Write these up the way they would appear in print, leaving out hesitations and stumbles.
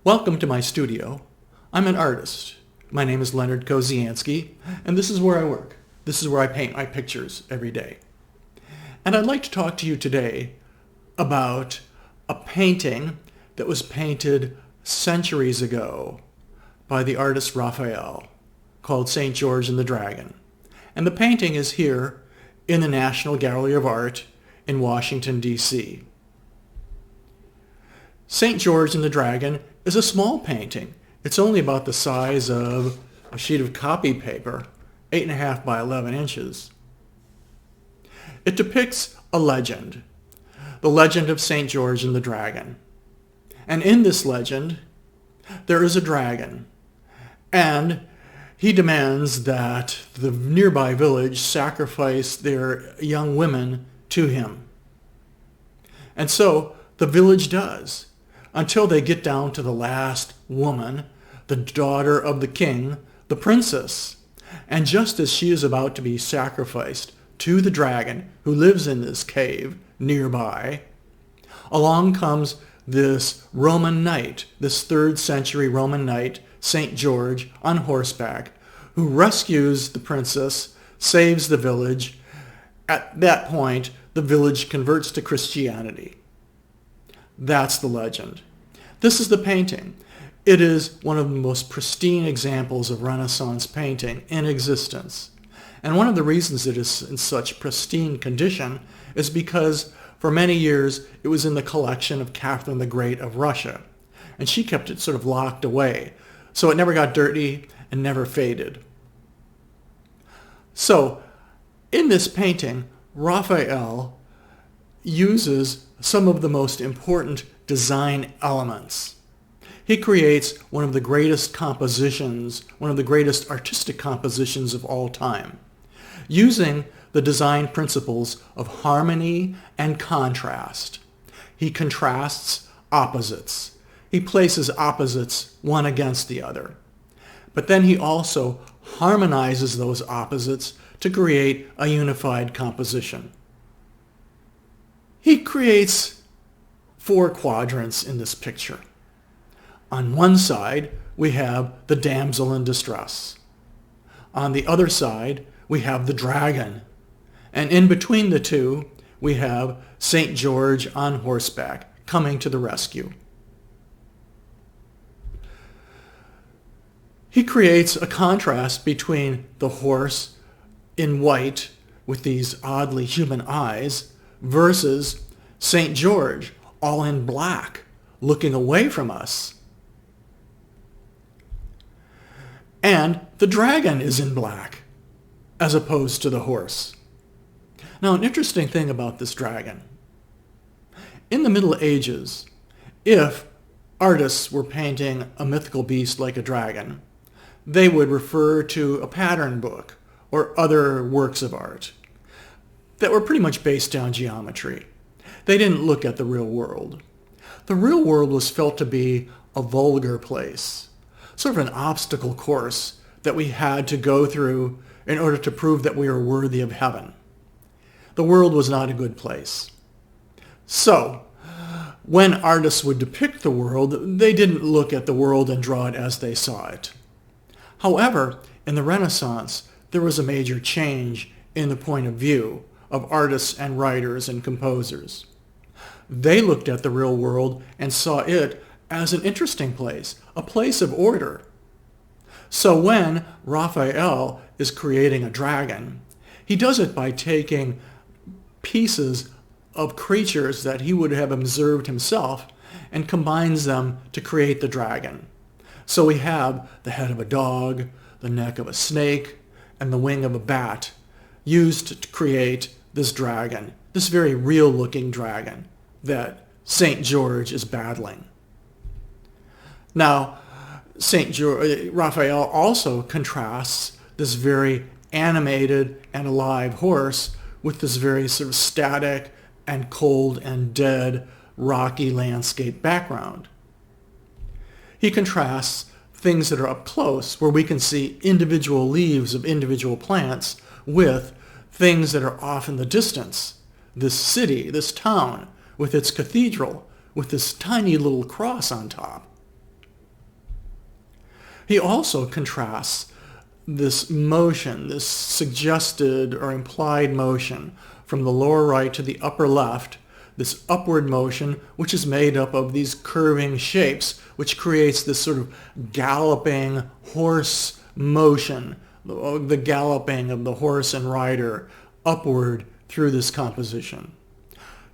Welcome to my studio. I'm an artist. My name is Leonard Kozianski, and this is where I work. This is where I paint my pictures every day. And I'd like to talk to you today about a painting that was painted centuries ago by the artist Raphael called St. George and the Dragon. And the painting is here in the National Gallery of Art in Washington, D.C. St. George and the Dragon is a small painting. It's only about the size of a sheet of copy paper, 8.5 by 11 inches. It depicts a legend, the legend of St. George and the Dragon. And in this legend, there is a dragon, and he demands that the nearby village sacrifice their young women to him. And so the village does, until they get down to the last woman, the daughter of the king, the princess. And just as she is about to be sacrificed to the dragon who lives in this cave nearby, along comes this Roman knight, this 3rd century Roman knight, St. George, on horseback, who rescues the princess, saves the village. At that point, the village converts to Christianity. That's the legend. This is the painting. It is one of the most pristine examples of Renaissance painting in existence. And one of the reasons it is in such pristine condition is because for many years it was in the collection of Catherine the Great of Russia. And she kept it sort of locked away, so it never got dirty and never faded. So in this painting, Raphael uses some of the most important design elements. He creates one of the greatest compositions, one of the greatest artistic compositions of all time, using the design principles of harmony and contrast. He contrasts opposites. He places opposites one against the other. But then he also harmonizes those opposites to create a unified composition. He creates 4 quadrants in this picture. On one side, we have the damsel in distress. On the other side, we have the dragon. And in between the two, we have St. George on horseback coming to the rescue. He creates a contrast between the horse in white with these oddly human eyes versus St. George all in black looking away from us. And the dragon is in black as opposed to the horse. Now, an interesting thing about this dragon. In the Middle Ages, if artists were painting a mythical beast like a dragon, they would refer to a pattern book or other works of art that were pretty much based on geometry. They didn't look at the real world. The real world was felt to be a vulgar place, sort of an obstacle course that we had to go through in order to prove that we were worthy of heaven. The world was not a good place. So, when artists would depict the world, they didn't look at the world and draw it as they saw it. However, in the Renaissance, there was a major change in the point of view of artists and writers and composers. They looked at the real world and saw it as an interesting place, a place of order. So when Raphael is creating a dragon, he does it by taking pieces of creatures that he would have observed himself and combines them to create the dragon. So we have the head of a dog, the neck of a snake, and the wing of a bat used to create this dragon, this very real-looking dragon that St. George is battling. Now, Raphael also contrasts this very animated and alive horse with this very sort of static and cold and dead rocky landscape background. He contrasts things that are up close, where we can see individual leaves of individual plants, with things that are off in the distance. This city, this town, with its cathedral, with this tiny little cross on top. He also contrasts this motion, this suggested or implied motion from the lower right to the upper left, this upward motion, which is made up of these curving shapes, which creates this sort of galloping horse motion, the galloping of the horse and rider upward through this composition.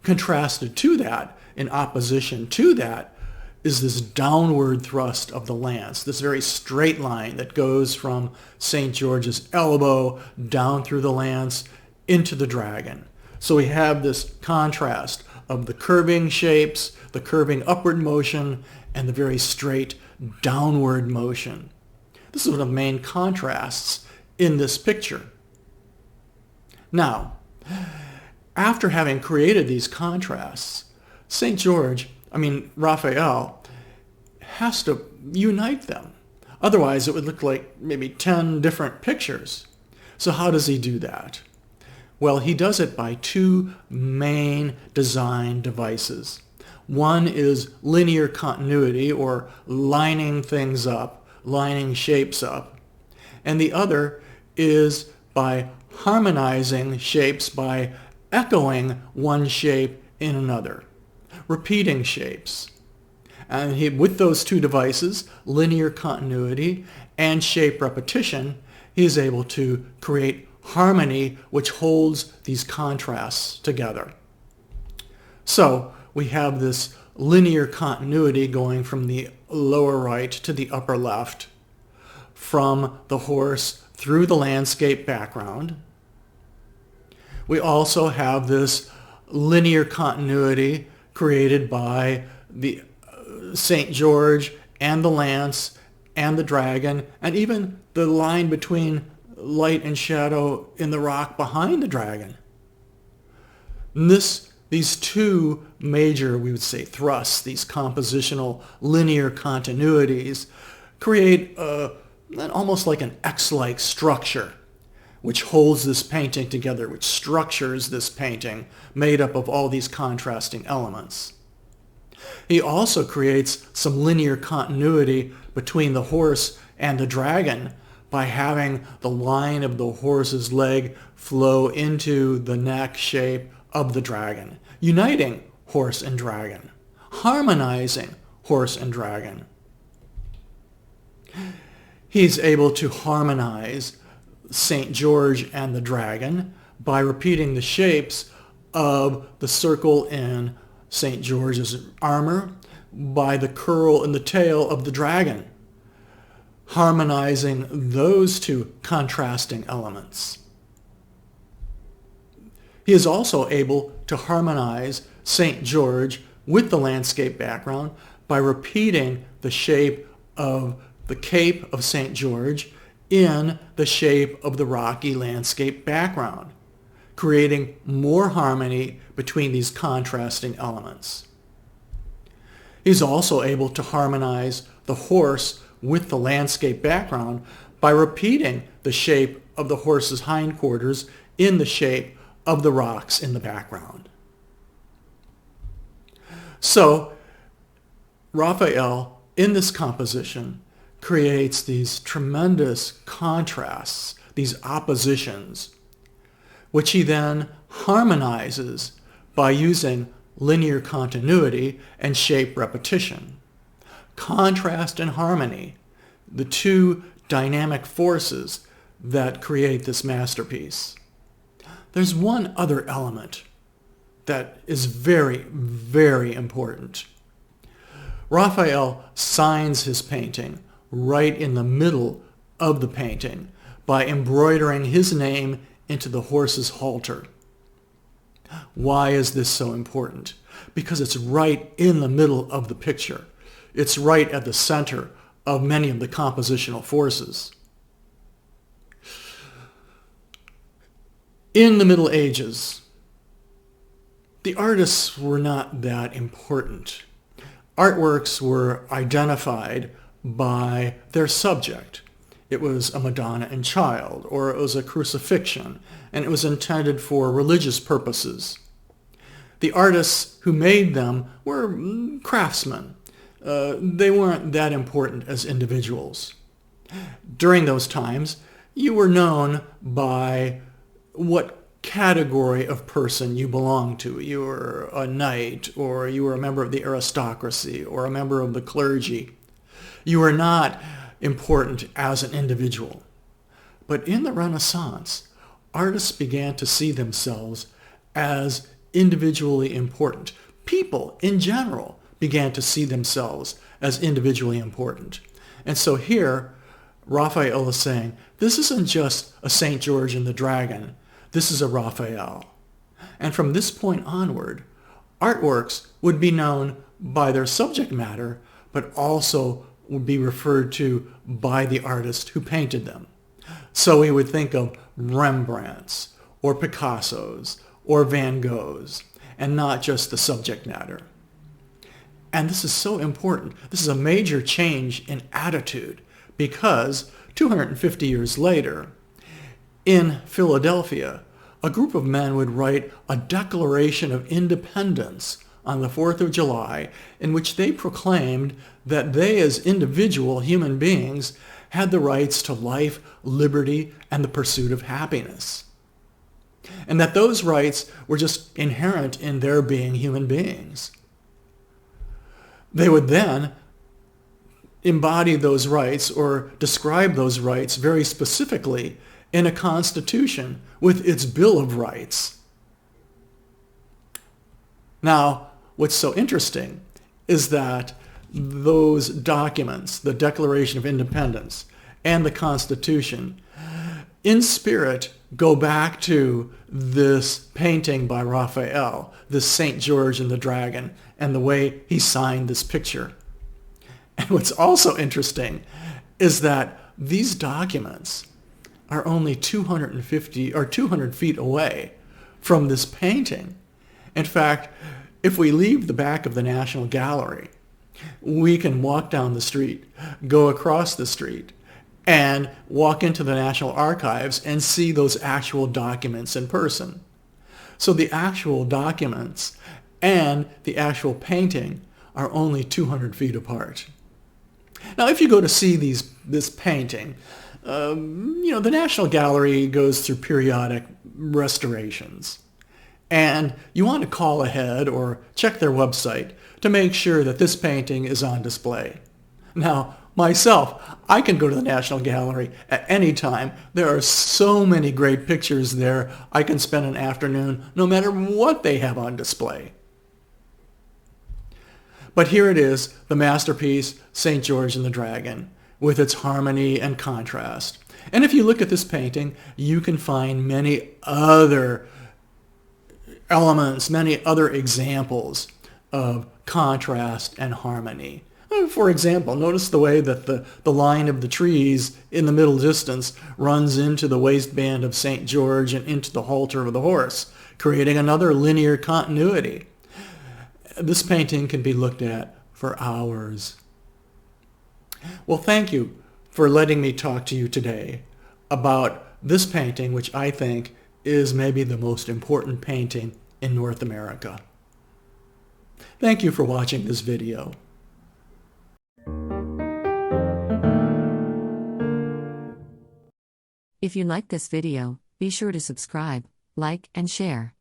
Contrasted to that, in opposition to that, is this downward thrust of the lance, this very straight line that goes from St. George's elbow down through the lance into the dragon. So we have this contrast of the curving shapes, the curving upward motion, and the very straight downward motion. This is one of the main contrasts in this picture. Now, after having created these contrasts, Raphael has to unite them. Otherwise, it would look like maybe 10 different pictures. So how does he do that? Well, he does it by two main design devices. One is linear continuity, or lining things up, lining shapes up. And the other is by harmonizing shapes by echoing one shape in another, repeating shapes. And with those two devices, linear continuity and shape repetition, he is able to create harmony which holds these contrasts together. So we have this linear continuity going from the lower right to the upper left, from the horse through the landscape background. We also have this linear continuity created by the St. George and the lance and the dragon, and even the line between light and shadow in the rock behind the dragon. These two major, we would say, thrusts, these compositional linear continuities, create almost like an X-like structure which holds this painting together, which structures this painting made up of all these contrasting elements. He also creates some linear continuity between the horse and the dragon by having the line of the horse's leg flow into the neck shape of the dragon, uniting horse and dragon, harmonizing horse and dragon. He's able to harmonize St. George and the dragon by repeating the shapes of the circle in St. George's armor, by the curl in the tail of the dragon, harmonizing those two contrasting elements. He is also able to harmonize St. George with the landscape background by repeating the shape of the cape of St. George in the shape of the rocky landscape background, creating more harmony between these contrasting elements. He's also able to harmonize the horse with the landscape background by repeating the shape of the horse's hindquarters in the shape of the rocks in the background. So, Raphael, in this composition, creates these tremendous contrasts, these oppositions, which he then harmonizes by using linear continuity and shape repetition. Contrast and harmony, the two dynamic forces that create this masterpiece. There's one other element that is very, very important. Raphael signs his painting right in the middle of the painting by embroidering his name into the horse's halter. Why is this so important? Because it's right in the middle of the picture. It's right at the center of many of the compositional forces. In the Middle Ages, the artists were not that important. Artworks were identified by their subject. It was a Madonna and Child, or it was a crucifixion, and it was intended for religious purposes. The artists who made them were craftsmen. They weren't that important as individuals. During those times, you were known by what category of person you belonged to. You were a knight, or you were a member of the aristocracy, or a member of the clergy. You were not important as an individual. But in the Renaissance, artists began to see themselves as individually important. People in general began to see themselves as individually important. And so here, Raphael is saying, this isn't just a St. George and the Dragon, this is a Raphael. And from this point onward, artworks would be known by their subject matter, but also would be referred to by the artist who painted them. So we would think of Rembrandts, or Picassos, or Van Goghs, and not just the subject matter. And this is so important. This is a major change in attitude, because 250 years later, in Philadelphia, a group of men would write a Declaration of Independence on the 4th of July, in which they proclaimed that they, as individual human beings, had the rights to life, liberty, and the pursuit of happiness. And that those rights were just inherent in their being human beings. They would then embody those rights or describe those rights very specifically in a constitution with its Bill of Rights. Now, what's so interesting is that those documents, the Declaration of Independence and the Constitution, in spirit go back to this painting by Raphael, this St. George and the Dragon, and the way he signed this picture. And what's also interesting is that these documents are only 250 or 200 feet away from this painting. In fact, if we leave the back of the National Gallery, we can walk down the street, go across the street, and walk into the National Archives and see those actual documents in person. So the actual documents and the actual painting are only 200 feet apart. Now, if you go to see this painting, the National Gallery goes through periodic restorations. And you want to call ahead or check their website to make sure that this painting is on display. Now, myself, I can go to the National Gallery at any time. There are so many great pictures there. I can spend an afternoon no matter what they have on display. But here it is, the masterpiece, St. George and the Dragon, with its harmony and contrast. And if you look at this painting, you can find many other elements, many other examples of contrast and harmony. For example, notice the way that the line of the trees in the middle distance runs into the waistband of St. George and into the halter of the horse, creating another linear continuity. This painting can be looked at for hours. Well, thank you for letting me talk to you today about this painting, which I think is maybe the most important painting in North America. Thank you for watching this video. If you liked this video, be sure to subscribe, like, and share.